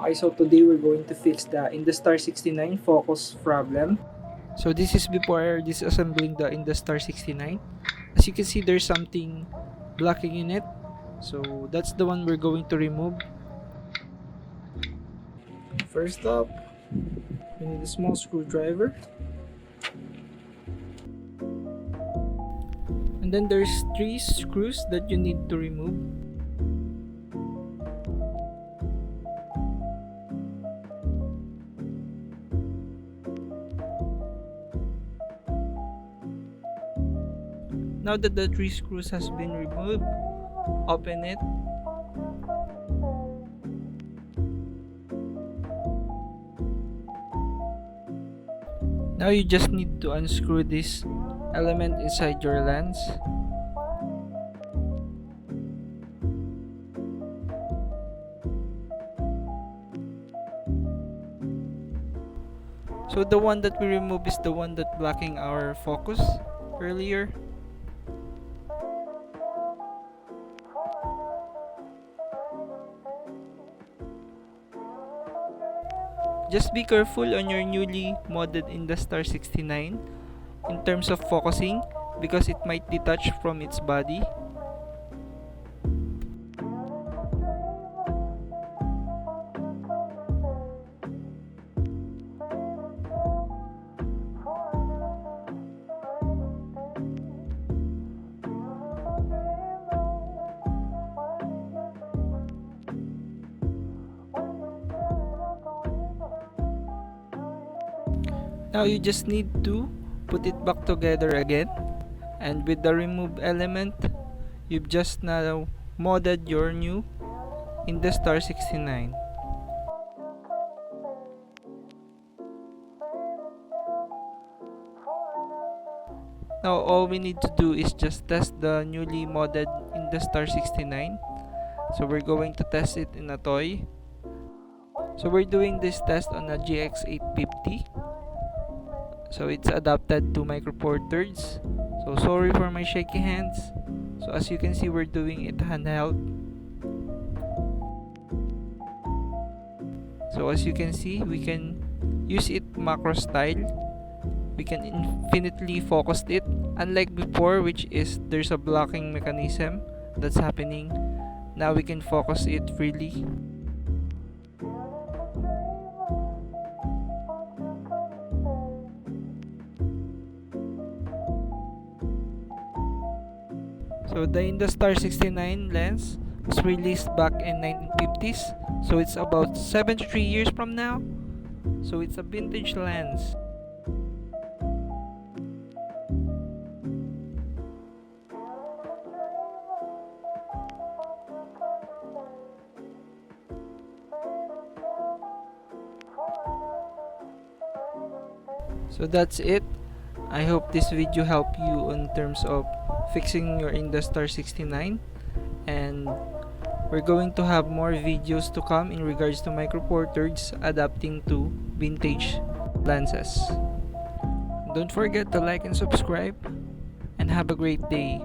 Okay, so today we're going to fix the Industar 69 focus problem. So this is before disassembling the Industar 69. As you can see, there's something blocking in it. So that's the one we're going to remove. First up, we need a small screwdriver. And then there's 3 screws that you need to remove. Now that the 3 screws has been removed, open it. Now you just need to unscrew this element inside your lens. So the one that we remove is the one that blocking our focus earlier. Just be careful on your newly modded Industar 69 in terms of focusing because it might detach from its body. Now you just need to put it back together again, and with the removed element, you've just now modded your new Industar 69. Now all we need to do is just test the newly modded Industar 69. So we're going to test it in a toy. So we're doing this test on a GX850. So it's adapted to Micro Four Thirds. So sorry for my shaky hands. So as you can see, we're doing it handheld. So as you can see, we can use it macro style. We can infinitely focus it. Unlike before, which is there's a blocking mechanism that's happening. Now we can focus it freely. So the Industar 69 lens was released back in 1950s. So it's about 73 years from now. So it's a vintage lens. So that's it. I hope this video helped you in terms of fixing your Industar 69, and we're going to have more videos to come in regards to Micro Four Thirds adapting to vintage lenses. Don't forget to like and subscribe, and have a great day.